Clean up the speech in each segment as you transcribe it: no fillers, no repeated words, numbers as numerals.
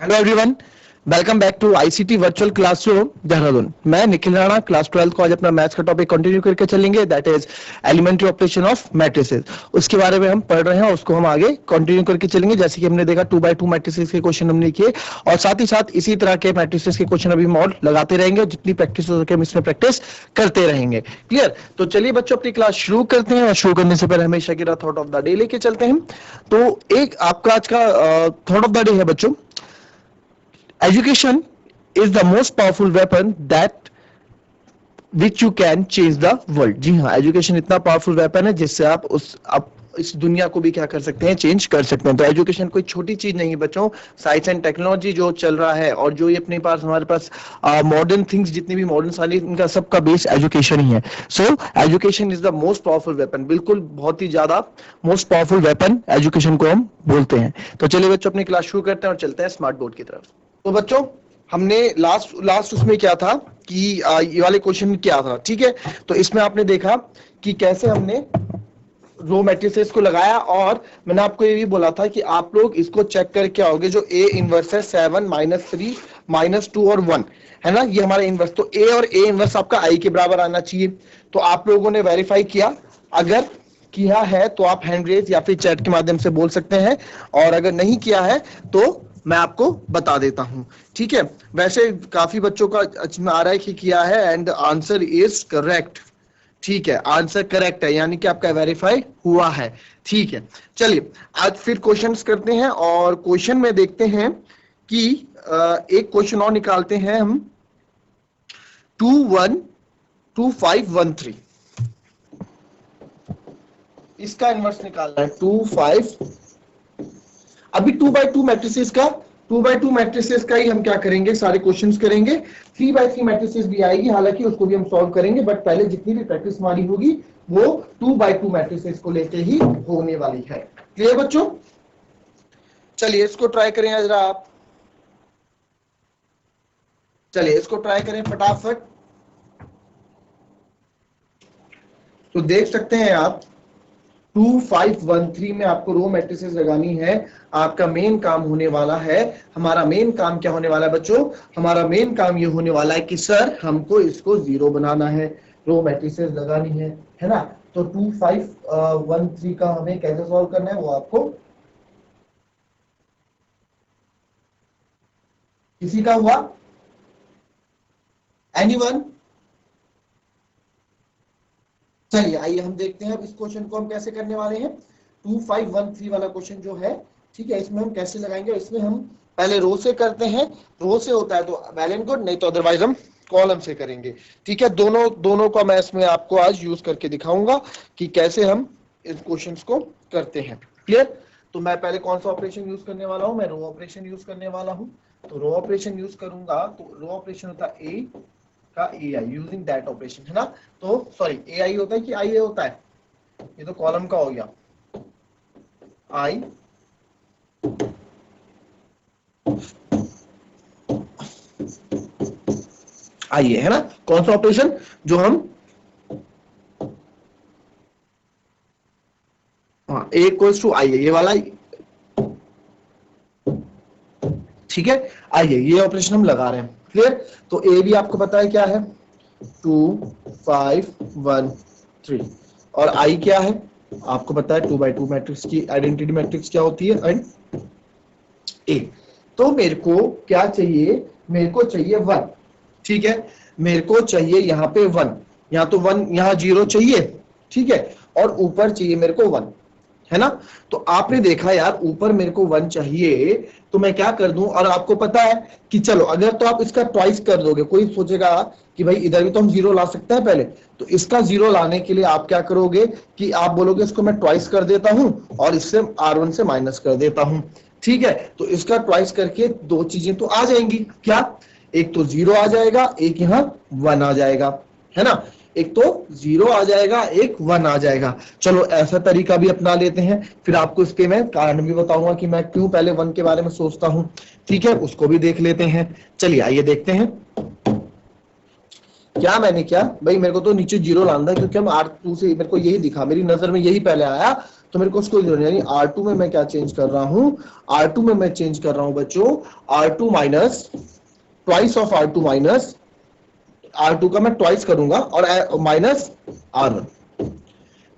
Hello everyone, welcome back to ICT virtual classroom Dehradun. मैं Nikhil Rana, class 12 को आज अपना मैथ्स का टॉपिक कंटिन्यू करके चलेंगे, that is elementary operation of matrices. उसके बारे में हम पढ़ रहे हैं, उसको हम आगे कंटिन्यू करके चलेंगे। जैसे कि हमने देखा 2x2 मैट्रिसेस के क्वेश्चन हमने किए, और साथ ही साथ इसी तरह के मैट्रिसेस के क्वेश्चन अभी हम और लगाते रहेंगे। जितनी प्रैक्टिस हो सके हम इसमें प्रैक्टिस करते रहेंगे। क्लियर? तो चलिए बच्चों, अपनी क्लास शुरू करते हैं, और शुरू करने से पहले हमेशा की थॉट ऑफ द डे लेके चलते हैं। तो एक आपका आज का थॉट ऑफ द डे है बच्चों, education is the most powerful weapon that which you can change the world। जी हाँ, एजुकेशन इतना पावरफुल वेपन है जिससे आप इस दुनिया को भी क्या कर सकते हैं, चेंज कर सकते हैं। तो एजुकेशन कोई छोटी चीज नहीं है बच्चों। साइंस एंड टेक्नोलॉजी जो चल रहा है, और जो ये अपने पास हमारे पास मॉडर्न थिंग्स जितने भी मॉडर्न सारी, इनका सबका बेस एजुकेशन ही है। So education is the most powerful weapon, बिल्कुल बहुत ही ज्यादा मोस्ट पावरफुल वेपन एजुकेशन को हम बोलते हैं। तो चलिए बच्चों, अपनी क्लास शुरू करते हैं और चलते हैं स्मार्ट बोर्ड की तरफ। तो बच्चों, हमने लास्ट उसमें क्या था कि ये वाले क्वेश्चन क्या था, ठीक है। तो इसमें आपने देखा कि कैसे हमने रो मैट्रिसेस को लगाया, और मैंने आपको ये भी बोला था कि आप लोग इसको चेक करके आओगे। जो ए इनवर्स है 7 -3 -2 और 1 है ना, ये हमारा इनवर्स। तो ए और ए इनवर्स आपका आई के बराबर आना चाहिए। तो आप लोगों ने वेरीफाई किया? अगर किया है तो आप हैंड रेज या फिर चैट के माध्यम से बोल सकते हैं, और अगर नहीं किया है तो मैं आपको बता देता हूं, ठीक है। वैसे काफी बच्चों का आ रहा है कि किया है, एंड आंसर इज करेक्ट। ठीक है, आंसर करेक्ट है, यानी कि आपका वेरीफाई हुआ है। ठीक है, चलिए आज फिर क्वेश्चंस करते हैं, और क्वेश्चन में देखते हैं कि एक क्वेश्चन और निकालते हैं हम। 212513 इसका इनवर्स निकालना है। 25 अभी 2x2 मैट्रिसेस का 2x2 मैट्रिसेस का ही हम क्या करेंगे, सारे क्वेश्चंस करेंगे। 3x3 मैट्रिसेस भी आएगी, हालांकि उसको भी हम सॉल्व करेंगे, बट पहले जितनी भी प्रैक्टिस हमारी होगी वो 2x2 मैट्रिसेस को लेके ही होने वाली है। क्लियर बच्चों? चलिए इसको ट्राई करें जरा आप। चलिए इसको ट्राई करें फटाफट। तो देख सकते हैं आप 2513 में आपको रो मैट्रिसेस लगानी है। आपका मेन काम होने वाला है, हमारा मेन काम क्या होने वाला है बच्चों? हमारा मेन काम ये होने वाला है कि सर हमको इसको जीरो बनाना है, रो मैट्रिसेस लगानी है ना। तो 2513 का हमें कैसे सॉल्व करना है वो आपको, किसी का हुआ? एनीवन? चलिए आइए हम देखते हैं अब इस क्वेश्चन को हम कैसे करने वाले हैं। 2513 वाला क्वेश्चन जो है, ठीक है, इसमें हम कैसे लगाएंगे? इसमें हम पहले रो से करते हैं। रो से होता है तो वेल एंड गुड, नहीं तो अदरवाइज हम कॉलम से करेंगे। ठीक है, दोनों का मैं इसमें आपको आज यूज करके दिखाऊंगा कि कैसे हम इस क्वेश्चंस को करते हैं। क्लियर? तो मैं पहले कौन सा ऑपरेशन यूज करने वाला हूं? मैं रो ऑपरेशन यूज करने वाला हूं। तो रो ऑपरेशन यूज करूंगा, तो रो ऑपरेशन होता है ए का ए आई, यूजिंग दैट ऑपरेशन, है ना। तो सॉरी, ए आई होता है कि आई ए होता है? ये तो कॉलम का हो गया, आई आई ए, है ना। कौन सा ऑपरेशन? जो हम हाँ, ए इक्वल्स टू आई ए, ये वाला, ठीक है। आइए ये ऑपरेशन हम लगा रहे हैं। क्लियर? तो ए भी आपको पता है क्या है, 2513, और आई क्या है आपको पता है, 2x2 मैट्रिक्स की आइडेंटिटी मैट्रिक्स क्या होती है, एंड ए। तो मेरे को क्या चाहिए? मेरे को चाहिए 1, ठीक है। मेरे को चाहिए यहाँ पे 1, यहाँ तो 1, यहाँ 0 चाहिए, ठीक है, और ऊपर चाहिए मेरे को 1, है ना। तो आपने देखा यार, ऊपर मेरे को 1 चाहिए, तो मैं क्या कर दूं? और आपको पता है कि चलो अगर तो आप इसका ट्वाइस कर दोगे, कोई सोचेगा कि भाई इधर भी तो हम 0 ला सकते हैं पहले। तो इसका 0 लाने के लिए आप क्या करोगे कि आप बोलोगे इसको मैं ट्वाइस कर देता हूं, और इससे R1 से माइनस कर देता हूं, ठीक है। तो इसका ट्वाइस करके दो चीजें तो आ जाएंगी, क्या? एक तो 0 आ जाएगा, एक यहाँ 1 आ जाएगा, है ना। एक तो 0 आ जाएगा, एक 1 आ जाएगा। चलो ऐसा तरीका भी अपना लेते हैं, फिर आपको इसके मैं कारण भी बताऊंगा कि मैं क्यों पहले 1 के बारे में सोचता हूं, ठीक है। उसको भी देख लेते हैं। चलिए आइए देखते हैं क्या मैंने क्या। भाई मेरे को तो नीचे 0 लाना है, क्योंकि हम R2 से, मेरे को यही दिखा, मेरी नजर में यही पहले आया तो मेरे को उसको जीरो, यानी R2 में मैं क्या चेंज कर रहा हूं, R2 में मैं चेंज कर रहा हूं बच्चों R2 minus twice of R2 minus R2 का मैं ट्वाइस करूंगा और minus R1,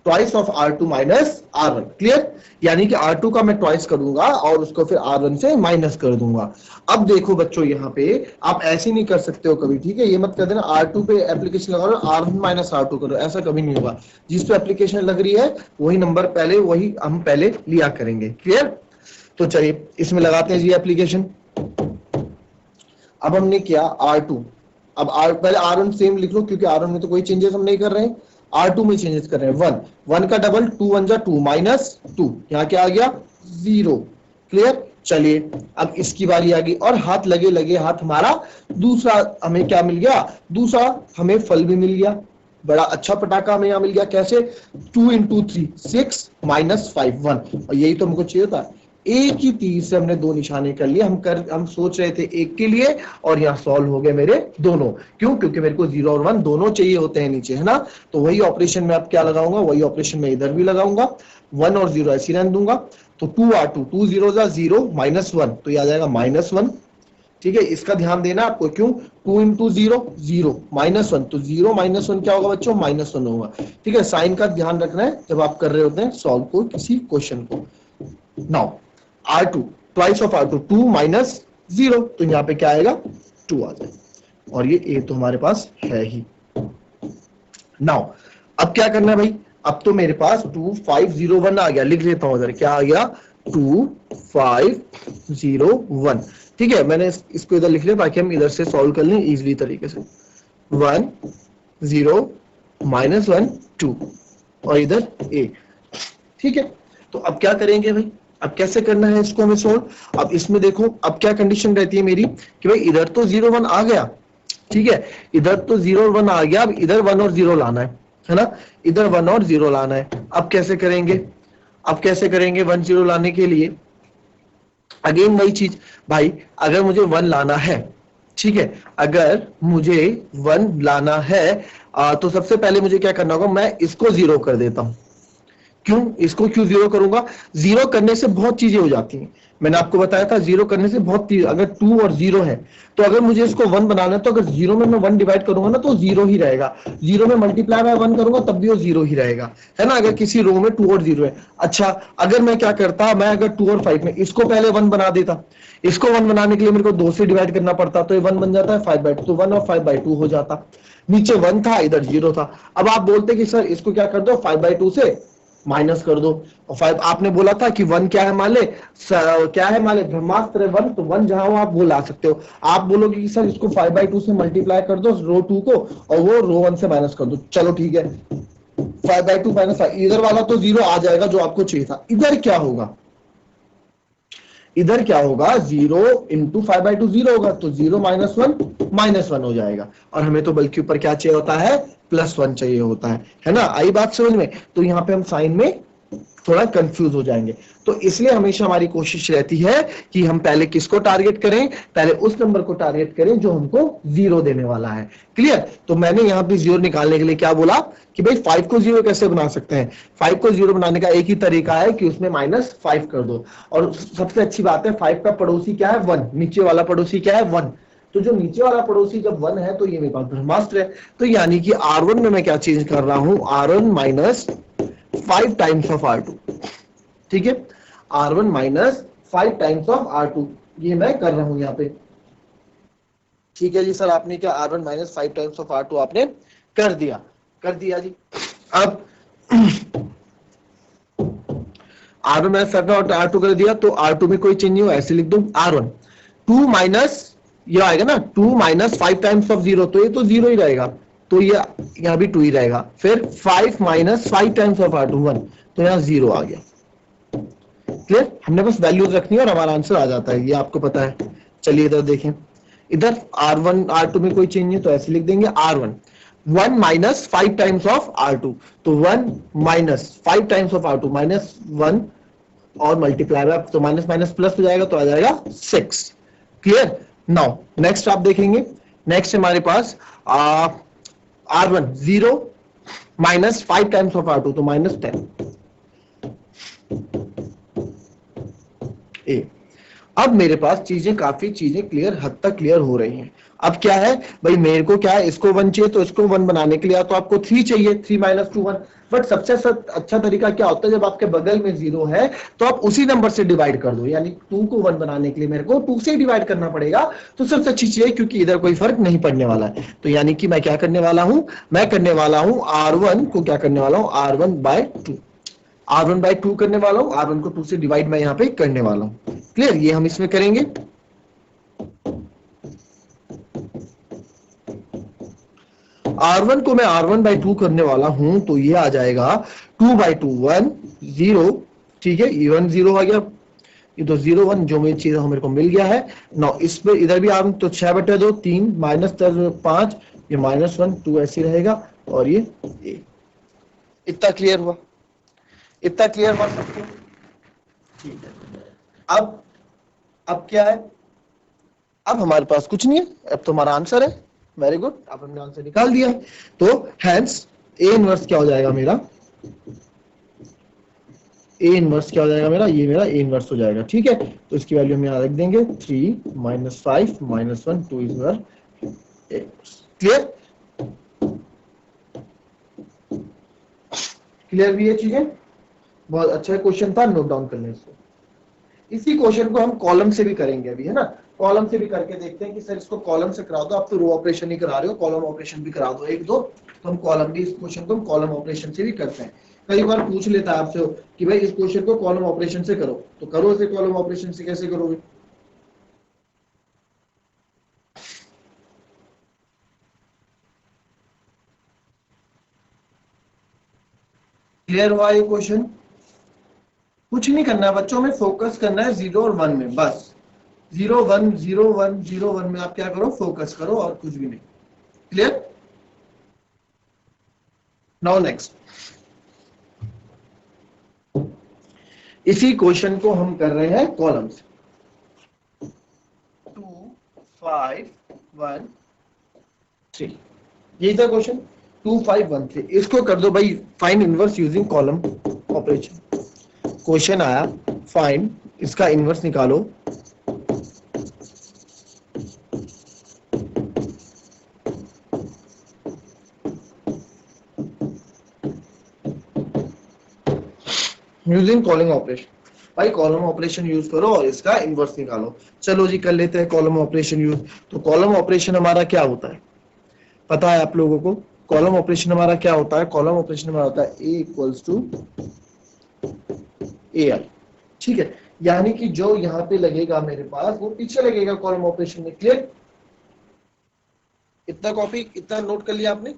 twice of R2 minus R1, clear. यानी कि R2 का मैं ट्वाइस करूंगा और उसको फिर R1 से माइनस कर दूंगा। अब देखो बच्चों यहाँ पे आप ऐसे नहीं कर सकते हो कभी, ठीक है, ये मत कर देना R2 पे एप्लीकेशन लगा लो R1 माइनस R2 करो, ऐसा कभी नहीं होगा। जिस पे एप्लीकेशन लग रही है वही नंबर पहले, वही हम पहले लिया करेंगे, क्लियर। तो चलिए इसमें लगाते हैं जी एप्लीकेशन। अब हमने किया R2, अब पहले R1 सेम लिख लो क्योंकि R1 में तो कोई चेंजेस हम नहीं कर रहे हैं, R2 में चेंजेस कर रहे हैं। 1 का डबल 2 1 जा 2 माइनस 2, यहाँ क्या आ गया 0, क्लियर। चलिए अब इसकी बारी आ गई और हाथ लगे लगे हाथ हमारा दूसरा हमें क्या मिल गया, दूसरा हमें फल भी मिल गया, बड़ा अच्छा पटाखा हमें यहाँ मिल गया। कैसे, 2 into 3 6 माइनस 5 1, और यही तो हमको चाहिए था। एक ही तीर से हमने दो निशाने कर लिए, हम सोच रहे थे एक के लिए और यहाँ सॉल्व हो गए मेरे दोनों। क्यों, क्योंकि मेरे को 0 और 1 दोनों चाहिए होते हैं नीचे, है ना। तो वही ऑपरेशन में अब क्या लगाऊंगा, वही ऑपरेशन में इधर भी लगाऊंगा, 1 और 0 ऐसे रहने दूंगा। तो 2R2 2 0 0 माइनस 1, तो ये आ जाएगा माइनस 1, ठीक है। इसका ध्यान देना आपको, क्यों, 2 into 0 0 माइनस 1, तो 0 माइनस 1 क्या होगा बच्चों, माइनस 1 होगा, ठीक है। साइन का ध्यान रखना है जब आप कर रहे होते हैं सॉल्व को किसी क्वेश्चन को। Now R2 twice of R2 2 minus 0, तो यहाँ पे क्या आएगा 2 आ जाएगा, और ये A तो हमारे पास है ही। नाउ अब क्या करना है भाई, अब तो मेरे पास 2 5 0 1 आ गया, लिख लेता हूं इधर, क्या आ गया 2 5 0 1, ठीक है। मैंने इसको इधर लिख लिया ताकि हम इधर से सॉल्व कर लें इजीली तरीके से। 1 0 माइनस 1 2 और इधर A, ठीक है। तो अब क्या करेंगे भाई, अब कैसे करना है इसको हमें सोल्व। अब इसमें देखो अब क्या कंडीशन रहती है मेरी कि भाई इधर तो 0 1 आ गया, ठीक है, इधर तो 0 और 1 आ गया, अब इधर 1 और 0 लाना है ना, इधर 1 और 0 लाना है। अब कैसे करेंगे, अब कैसे करेंगे 1 0 लाने के लिए, अगेन वही चीज भाई, अगर मुझे 1 लाना है, ठीक है, अगर मुझे 1 लाना है तो सबसे पहले मुझे क्या करना होगा, मैं इसको 0 कर देता हूं। क्यों, इसको क्यों 0 करूंगा, 0 करने से बहुत चीजें हो जाती हैं। मैंने आपको बताया था 0 करने से बहुत चीज, अगर 2 और 0 है तो अगर मुझे इसको 1 बनाना है तो अगर 0 में मैं 1 डिवाइड करूंगा ना तो 0 ही रहेगा, 0 में मल्टीप्लाई बाय 1 करूंगा तब भी वो 0 ही रहेगा, है ना। अगर किसी रो में 2 और 0 है, अच्छा अगर मैं क्या करता, मैं अगर 2 और 5 में इसको पहले 1 बना देता, इसको 1 बनाने के लिए मेरे को 2 से डिवाइड करना पड़ता, तो ये 1 बन जाता है 5/2, तो 1 और 5/2 हो जाता। नीचे 1 था, इधर 0 था। अब आप बोलते कि सर इसको क्या कर दो, 5/2 से माइनस कर दो, और 5 आपने बोला था कि 1 क्या है मान ले, क्या है मान ले ब्रह्मास्त्र 1, तो 1 जहां हो आप वो ला सकते हो। आप बोलोगे कि सर इसको 5/2 से मल्टीप्लाई कर दो रो 2 को और वो रो 1 से माइनस कर दो, चलो ठीक है, 5/2 माइनस 5, इधर वाला तो 0 आ जाएगा जो आपको चाहिए था। इधर क्या होगा, इधर क्या होगा, 0 into 5/2 0 होगा, तो 0 - 1 -1 हो जाएगा, और हमें तो बल्कि ऊपर क्या चाहिए होता है, +1 चाहिए होता है ना। आई बात समझ में। तो यहाँ पे हम साइन में थोड़ा कंफ्यूज हो जाएंगे, तो इसलिए हमेशा हमारी कोशिश रहती है कि हम पहले किसको टारगेट करें, पहले उस नंबर को टारगेट करें जो हमको 0 देने वाला है, क्लियर। तो मैंने यहाँ पे 0 निकालने के लिए क्या बोला कि भाई 5 को 0 कैसे बना सकते हैं, 5 को 0 बनाने का एक ही तरीका है कि उसमें -5 कर दो, और सबसे अच्छी बात है 5 का पड़ोसी क्या है 1, नीचे वाला पड़ोसी क्या है 1, तो जो नीचे वाला पड़ोसी जब 1 है तो ये मेरे पास ब्रह्मास्त्र है। तो यानी कि R1 में मैं क्या चेंज कर रहा हूं, R1 -5 टाइम्स ऑफ R2, ठीक है, R1 -5 टाइम्स ऑफ R2, ये मैं कर रहा हूं यहाँ पे, ठीक है जी। सर आपने क्या R1 -5 टाइम्स ऑफ R2 आपने कर दिया, कर दिया जी। अब R1 -5 कर दिया, तो R2 में कोई चेंज नहीं हो, ऐसे लिख दो R1 2 माइनस, ये आएगा ना 2 - 5 टाइम्स ऑफ 0, तो ये तो 0 ही रहेगा, तो ये यहाँ भी 2 ही रहेगा। फिर 5 - 5 टाइम्स ऑफ R2 1, तो यहाँ 0 आ गया, क्लियर। हमने बस वैल्यूज रखनी है और हमारा आंसर आ जाता है, ये आपको पता है। चलिए इधर देखें, इधर R1 R2 में कोई चेंज नहीं, तो ऐसे लिख देंगे R1 1 - 5 टाइम्स ऑफ R2, तो 1 - 5 टाइम्स ऑफ R2 -1 और मल्टीप्लाई बाय, तो माइनस माइनस प्लस हो जाएगा, तो आ जाएगा 6, क्लियर। नाउ नेक्स्ट आप देखेंगे, नेक्स्ट हमारे पास R1 0 - 5 टाइम्स ऑफ R2, तो -10, ए। अब मेरे पास काफी चीजें क्लियर, हद तक क्लियर हो रही हैं। अब क्या है भाई, मेरे को क्या है, इसको 1 चाहिए, तो इसको 1 बनाने के लिए तो आपको 3 चाहिए, 3 - 2 1। बट सबसे अच्छा तरीका क्या होता है, जब आपके बगल में 0 है तो आप उसी नंबर से डिवाइड कर दो, यानी 2 को 1 बनाने के लिए मेरे को 2 से डिवाइड करना पड़ेगा, तो सबसे अच्छी चीज है, क्योंकि इधर कोई फर्क नहीं पड़ने वाला है। तो यानी कि मैं क्या करने वाला हूं, मैं करने वाला हूं R1 को क्या करने वाला हूं, R1/2, R1/2 करने वाला हूं, R1 को 2 से डिवाइड मैं यहाँ पे करने वाला हूं। क्लियर, ये हम इसमें करेंगे। R1 को मैं R1/2 करने वाला हूं, तो ये आ जाएगा 2/2 1 0। ठीक है, ये 1 0 आ गया, ये तो 0 1 जो मेरी चीज मेरे को मिल गया है। नौ इस पे इधर भी आम तो 6/2 3 -5, ये -1 2 ऐसे रहेगा, और ये इतना क्लियर हुआ, इतना क्लियर हुआ सबको। ठीक है, अब क्या है, अब हमारे पास कुछ नहीं है, अब तो हमारा आंसर है। वेरी गुड, अब हमने आंसर निकाल दिया है। तो हैंस ए इनवर्स क्या हो जाएगा मेरा, ए इनवर्स क्या हो जाएगा मेरा, ये मेरा ए इनवर्स हो जाएगा। ठीक है, तो इसकी वैल्यू हम यहाँ रख देंगे 3 - 5 - 1 2 इज मेरा ए। क्लियर, क्लियर भी ये चीजें, बहुत अच्छा क्वेश्चन था, नोट डाउन कर लें इसको। इसी क्वेश्चन को हम कॉलम से भी करेंगे अभी, है ना, कॉलम से भी करके देखते हैं कि सर इसको कॉलम से करा दो, आप तो रो ऑपरेशन ही करा रहे हो, कॉलम ऑपरेशन भी करा दो एक दो, तो हम कॉलम भी, इस क्वेश्चन को हम कॉलम ऑपरेशन से भी करते हैं। कई बार पूछ लेता है आपसे कि भाई इस क्वेश्चन को कॉलम ऑपरेशन से करो, तो करो इसे कॉलम ऑपरेशन से, कैसे करोगे। क्लियर हुआ ये क्वेश्चन। कुछ नहीं करना है बच्चों, में फोकस करना है 0 और 1 में, बस 0 1 0 1 0 1 में आप क्या करो, फोकस करो, और कुछ भी नहीं। क्लियर, नाउ नेक्स्ट, इसी क्वेश्चन को हम कर रहे हैं कॉलम से। 2 5 1 3, यही था क्वेश्चन। 2 5 1 3, इसको कर दो भाई find inverse using column operation. Question आया फाइंड, इसका इनवर्स निकालो। यूजिंग कॉलम ऑपरेशन, भाई कॉलम ऑपरेशन यूज करो और इसका इनवर्स निकालो। चलो जी कर लेते हैं कॉलम ऑपरेशन यूज। तो कॉलम ऑपरेशन हमारा क्या होता है, पता है आप लोगों को, कॉलम ऑपरेशन हमारा क्या होता है, कॉलम ऑपरेशन हमारा होता है A = AI। ठीक है, यानी कि जो यहाँ पे लगेगा मेरे पास, वो पीछे लगेगा कॉलम ऑपरेशन में। क्लियर, इतना कॉपी, इतना नोट कर लिया आपने।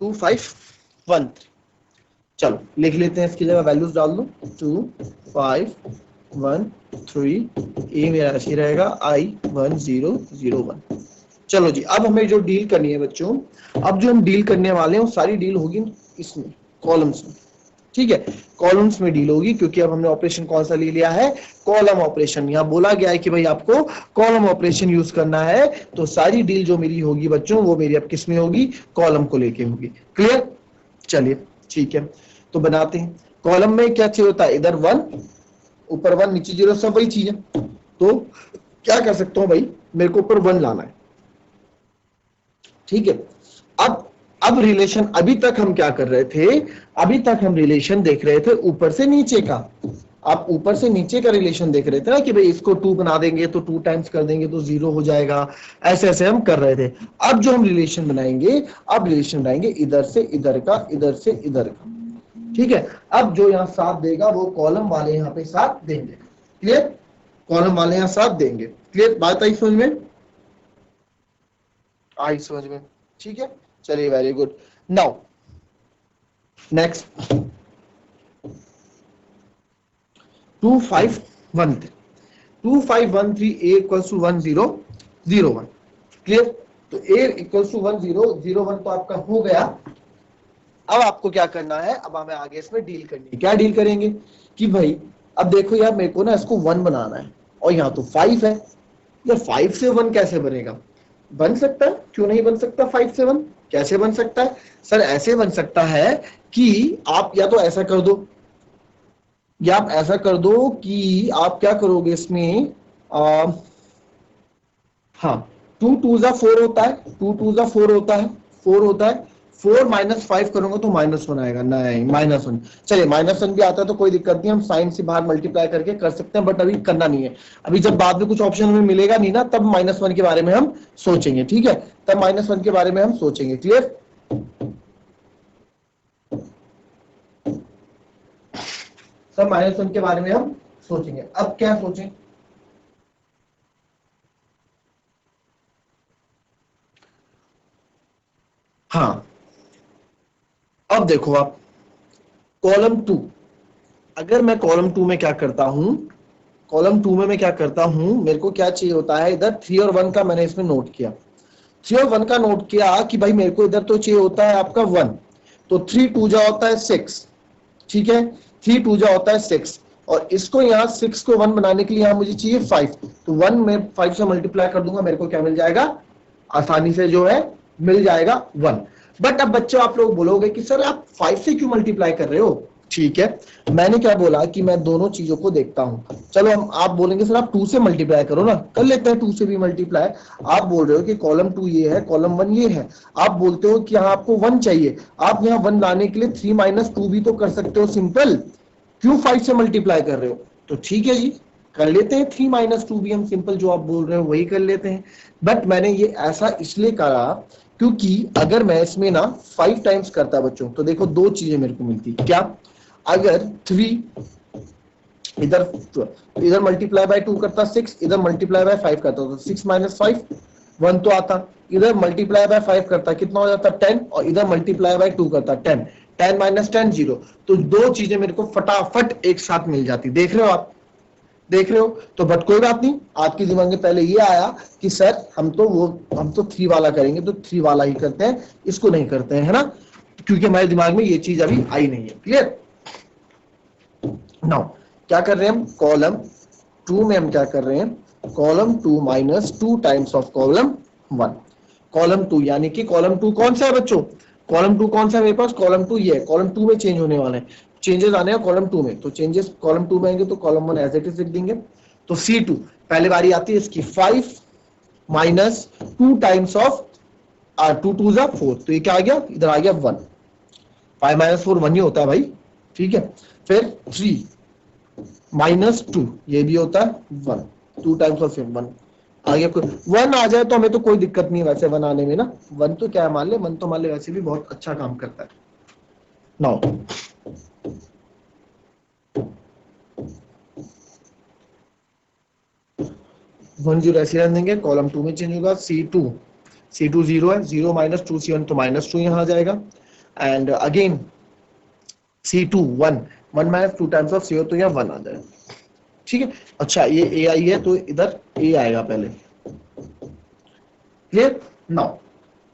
2 5 1 3, चलो लिख लेते हैं, इसकी जगह वैल्यूज डाल दो। 2 5 1 3, ए मेरा ऐसे रहेगा I 1 0 0 1। चलो जी, अब हमें जो डील करनी है बच्चों, अब जो हम डील करने वाले हैं वो सारी डील होगी इसमें, कॉलम्स में। ठीक है, कॉलम्स में डील होगी, क्योंकि अब हमने ऑपरेशन कौन सा ले लिया है, कॉलम ऑपरेशन। यहाँ बोला गया है कि भाई आपको कॉलम ऑपरेशन यूज करना है, तो सारी डील जो मेरी होगी बच्चों, वो मेरी अब किस में होगी, कॉलम को लेके होगी। क्लियर, चलिए ठीक है, तो बनाते हैं। कॉलम में क्या चाहिए होता है, इधर 1 ऊपर 1 नीचे 0, सब वही चीज है। तो क्या कर सकता हूं भाई, मेरे को ऊपर 1 लाना है। ठीक है, अब रिलेशन, अभी तक हम क्या कर रहे थे, अभी तक हम रिलेशन देख रहे थे ऊपर से नीचे का। आप ऊपर से नीचे का रिलेशन देख रहे थे ना, कि भाई इसको 2 बना देंगे तो 2 टाइम्स कर देंगे तो 0 हो जाएगा, ऐसे ऐसे हम कर रहे थे। अब जो हम रिलेशन बनाएंगे, अब रिलेशन बनाएंगे इधर से इधर का, इधर से इधर का। ठीक है, अब जो यहाँ 7 देगा वो कॉलम वाले यहाँ पे 7 देंगे। क्लियर, कॉलम वाले यहाँ 7 देंगे। क्लियर, बात आई समझ में, आई समझ में। ठीक है, चलिए very good. Now next 2 5 1 3, 2 5 1 3, A = 1 0 0 1। Clear, तो A = 1 0 0 1 तो आपका हो गया। अब आपको क्या करना है, अब हमें आगे इसमें डील करनी है। क्या डील करेंगे कि भाई, अब देखो यार, मेरे को ना इसको 1 बनाना है, और यहाँ तो 5 है, यार 5 से 1 कैसे बनेगा, बन सकता है, क्यों नहीं बन सकता 5 से 1। कैसे बन सकता है सर? ऐसे बन सकता है कि आप या तो ऐसा कर दो, या आप ऐसा कर दो कि आप क्या करोगे इसमें, हाँ, 2 2 जा 4 होता है, 2 2 जा 4 होता है, 4 होता है, 4 -5 करूंगा तो -1 आएगा, नहीं -1। चलिए -1 भी आता है तो कोई दिक्कत नहीं, हम साइन से बाहर मल्टीप्लाई करके कर सकते हैं, बट अभी करना नहीं है। अभी जब बाद में कुछ ऑप्शन हमें मिलेगा नहीं ना, तब -1 के बारे में हम सोचेंगे, ठीक है? तब -1 के बारे में हम सोचेंगे। क्लियर? सब -1 के बारे में हम सोचेंगे। अब क्या सोचें? हाँ, अब देखो आप कॉलम 2, अगर मैं कॉलम 2 में क्या करता हूं, कॉलम 2 में मैं क्या करता हूं, मेरे को क्या चाहिए होता है, इधर 3 और 1 का मैंने इसमें नोट किया, 3 और 1 का नोट किया कि भाई मेरे को इधर तो चाहिए होता है आपका 1, तो 3 2 जा होता है 6, ठीक है? 3 2 जा होता है 6, और इसको यहाँ 6 को 1 बनाने के लिए यहाँ मुझे चाहिए 5, तो 1 में 5 से मल्टीप्लाई कर दूंगा, मेरे को क्या मिल जाएगा, आसानी से जो है मिल जाएगा 1। बट अब बच्चों आप लोग बोलोगे कि सर आप 5 से क्यों मल्टीप्लाई कर रहे हो? ठीक है, मैंने क्या बोला कि मैं दोनों चीजों को देखता हूं। चलो हम, आप बोलेंगे सर आप 2 से मल्टीप्लाई करो ना, कर लेते हैं 2 से भी मल्टीप्लाई। आप बोल रहे हो कि कॉलम 2 ये है, कॉलम 1 ये है, आप बोलते हो कि यहाँ आपको 1 चाहिए, आप यहाँ 1 लाने के लिए 3 - 2 भी तो कर सकते हो सिंपल, क्यों 5 से मल्टीप्लाई कर रहे हो? तो ठीक है जी, कर लेते हैं 3 - 2 भी हम सिंपल, जो आप बोल रहे हो वही कर लेते हैं। बट मैंने ये ऐसा इसलिए करा क्योंकि अगर मैं इसमें ना 5 टाइम्स करता बच्चों, तो देखो दो चीजें मेरे को मिलती, क्या? अगर 3 इधर, इधर मल्टीप्लाई बाय 2 करता 6, इधर मल्टीप्लाई बाय 5 करता, तो 6 - 5 1 तो आता, इधर मल्टीप्लाई बाय 5 करता कितना हो जाता 10, और इधर मल्टीप्लाई बाय 2 करता 10, 10 - 10 0, तो दो चीजें मेरे को फटाफट एक साथ मिल जाती। देख रहे हो आप, देख रहे हो? तो बट कोई बात नहीं, आपके दिमाग में पहले ये आया कि सर हम तो 3 वाला करेंगे, तो 3 वाला ही करते हैं, इसको नहीं करते हैं, है ना? क्योंकि हमारे दिमाग में ये चीज अभी आई नहीं है। क्लियर? नाउ क्या कर रहे हैं हम, कॉलम 2 में हम क्या कर रहे हैं, column 2 -2 times of column 1। Column 2 यानी कि कॉलम 2 कौन सा है बच्चों, कॉलम 2 कौन सा है मेरे पास, कॉलम 2 ये है, कॉलम 2 में चेंज होने वाला है, चेंजेस आने हैं कॉलम 2 में, तो चेंजेस कॉलम 2 में आएंगे तो कॉलम 1 एज इट इज लिख देंगे। तो C2 पहले बारी आती है इसकी 5 -2 टाइम्स ऑफ 2 2 जा 4, तो ये क्या आ गया, इधर आ गया 1, 5 - 4 1 ही होता है भाई, ठीक है? फिर 3 -2 ये भी होता है 1, 2 टाइम्स ऑफ 1 आगे, 1 आ जाए तो हमें तो कोई दिक्कत नहीं है वैसे 1 आने में ना, 1 तो क्या है मान ले, 1 तो मान ले वैसे भी बहुत अच्छा काम करता है। नाउ 1 0 ऐसे रहने देंगे, कॉलम 2 में चेंज होगा, C2 0 है, 0 - 2 C1 तो -2 यहाँ आ जाएगा, and again C2 1 1 - 2 times of CO तो यहाँ 1 आ जाएगा, ठीक है? अच्छा ये A आई है तो इधर A आएगा पहले। क्लियर? नाउ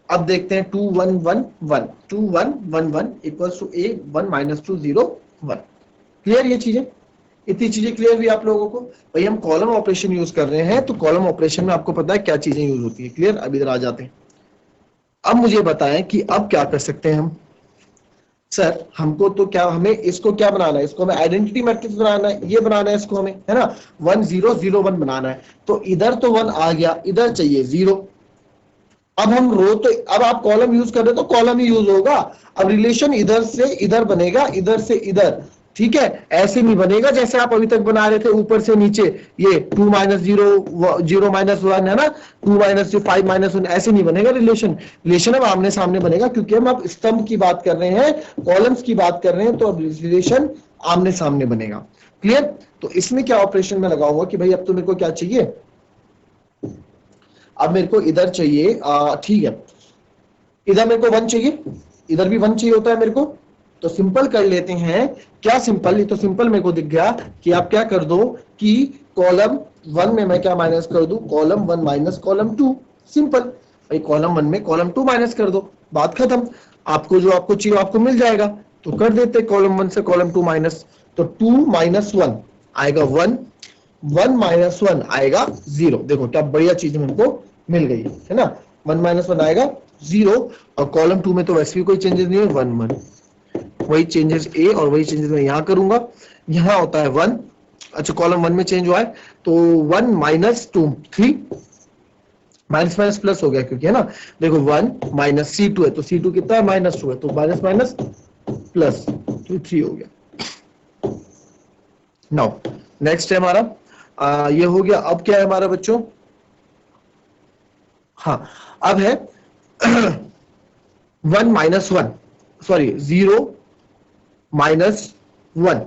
अब देखते हैं 2 1 1 1 2 1 1 1 इक्वल्स टू A 1 - 2 0 1। क्लियर? ये चीजें, इतनी चीजें क्लियर हुई आप लोगों को? भाई हम कॉलम ऑपरेशन यूज कर रहे हैं, तो कॉलम ऑपरेशन में आपको पता है क्या चीजें यूज होती है। क्लियर? अब इधर आ जाते हैं। अब मुझे बताएं कि अब क्या कर सकते हैं हम। सर हमको तो क्या, हमें इसको क्या बनाना है, इसको हमें आइडेंटिटी मैट्रिक्स बनाना है, ये बनाना है इसको हमें, है ना? 1 0 0 1 बनाना है, तो इधर तो 1 आ गया, इधर चाहिए 0। अब हम रो तो, अब आप कॉलम यूज कर रहे हो तो कॉलम ही यूज होगा। अब रिलेशन इधर से इधर बनेगा, इधर से इधर, ठीक है? ऐसे नहीं बनेगा जैसे आप अभी तक बना रहे थे ऊपर से नीचे, ये 2 - 0 0 -1 है ना, 2 - 5 -1, ऐसे नहीं बनेगा रिलेशन। रिलेशन अब आमने सामने बनेगा, क्योंकि हम अब स्तंभ की बात कर रहे हैं, कॉलम्स की बात कर रहे हैं, तो अब रिलेशन आमने सामने बनेगा। क्लियर? तो इसमें क्या ऑपरेशन में लगाऊंगा कि भाई अब तो मेरे को क्या चाहिए, अब मेरे को इधर चाहिए, ठीक है, इधर मेरे को 1 चाहिए, इधर भी 1 चाहिए होता है मेरे को, तो सिंपल कर लेते हैं। क्या सिंपल, ये तो सिंपल मेरे को दिख गया कि आप क्या कर दो कि कॉलम 1 में मैं क्या माइनस कर दूं, कॉलम 1 माइनस कॉलम 2, सिंपल भाई, कॉलम 1 में कॉलम 2 माइनस कर दो, बात खत्म। आपको जो आपको चाहिए आपको मिल जाएगा, तो कर देते कॉलम 1 से कॉलम 2 माइनस, तो 2 - 1 आएगा 1, 1 - 1 आएगा 0। देखो क्या बढ़िया चीज हमको मिल गई है ना, 1 - 1 आएगा 0 और कॉलम 2 में तो वैसे भी कोई चेंजेस नहीं है, 1 1 वही चेंजेस ए और वही चेंजेस मैं यहां करूंगा, यहां होता है 1। अच्छा कॉलम 1 में चेंज हुआ है तो 1 माइनस 2 3 माइनस माइनस प्लस हो गया क्योंकि है ना, देखो 1 माइनस C2 है तो C2 कितना है -2 है तो माइनस माइनस प्लस तो 3 हो गया। नाउ नेक्स्ट है हमारा ये हो गया। अब क्या है हमारा बच्चों, हाँ अब है 1 माइनस 1 सॉरी 0 माइनस 1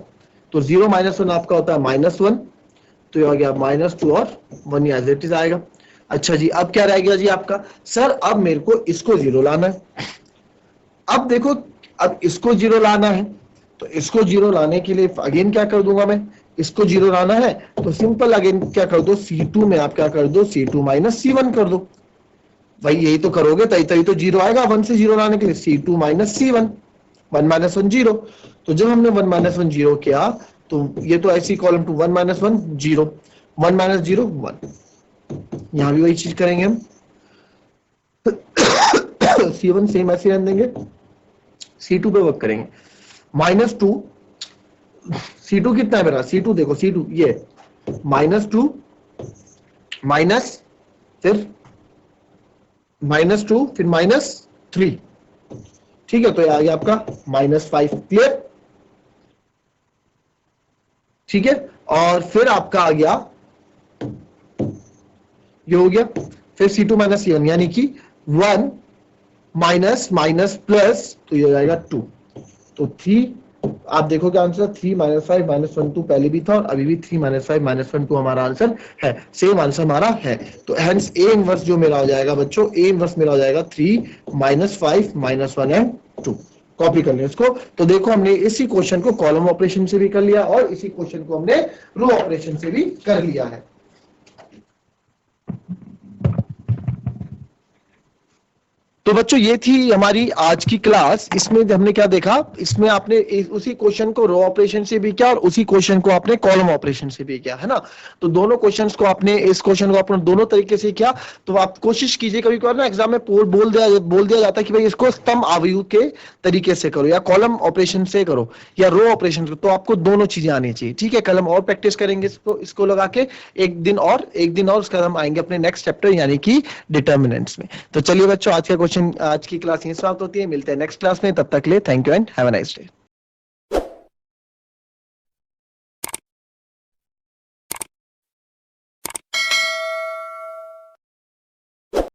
तो 0 माइनस 1 आपका होता है -1 तो ये आ गया -2 और 1 एज इट इज आएगा। अच्छा जी अब क्या रह गया जी आपका, सर अब मेरे को इसको 0 लाना है। अब देखो अब इसको 0 लाना है तो इसको 0 लाने के लिए अगेन क्या कर दूंगा मैं, इसको 0 लाना है तो सिंपल अगेन क्या कर दो, C2 में आप क्या कर दो, C2 माइनस C1 कर दो। भाई यही तो करोगे तभी तो 0 आएगा, 1 से 0 लाने के लिए C2 माइनस C1, 1 माइनस 1 0। तो जब हमने 1 माइनस 1 0 किया तो ये तो ऐसी कॉलम टू 1 माइनस 1 0, 1 माइनस 0 1, यहां भी वही चीज करेंगे हम। C1 सेम ऐसे रहने देंगे, C2 पे वर्क करेंगे -2 C2 कितना है मेरा, C2 देखो C2 ये -2 माइनस फिर -2 फिर -3, ठीक है तो ये आ गया आपका -5 क्लियर, ठीक है। और फिर आपका आ गया ये हो गया, फिर C2 माइनस C1 यानी कि 1 माइनस माइनस प्लस तो ये हो जाएगा 2 तो 3। आप देखोगे आंसर 3 माइनस 5 माइनस 1 2 पहले भी था और अभी भी 3 माइनस 5 माइनस 1 2 हमारा आंसर है, सेम आंसर हमारा है। तो हेंस ए इनवर्स जो मेरा हो जाएगा बच्चों, ए इनवर्स मेरा हो जाएगा 3 माइनस 5 माइनस 1 एंड 2। कॉपी कर लें इसको। तो देखो हमने इसी क्वेश्चन को कॉलम ऑपरेशन से भी कर लिया और इसी क्वेश्चन को हमने रो ऑपरेशन से भी कर लिया है। तो बच्चों ये थी हमारी आज की क्लास। इसमें हमने क्या देखा, इसमें आपने उसी क्वेश्चन को रो ऑपरेशन से भी किया और उसी क्वेश्चन को आपने कॉलम ऑपरेशन से भी किया, है ना। तो दोनों क्वेश्चंस को आपने, इस क्वेश्चन को आपने दोनों तरीके से किया। तो आप कोशिश कीजिए, कभी कभार ना एग्जाम में बोल दिया जाता है कि भाई इसको स्तंभ आव्यूह के तरीके से करो या कॉलम ऑपरेशन से करो या रो ऑपरेशन से, तो आपको दोनों चीजें आनी चाहिए, ठीक है। कल हम और प्रैक्टिस करेंगे इसको लगा के एक दिन और उसके बाद हम आएंगे अपने नेक्स्ट चैप्टर यानी कि डिटर्मिनेंट्स में। तो चलिए बच्चों आज की क्लास यहीं समाप्त होती है, मिलते हैं नेक्स्ट क्लास में, तब तक के लिए thank you and have a nice day.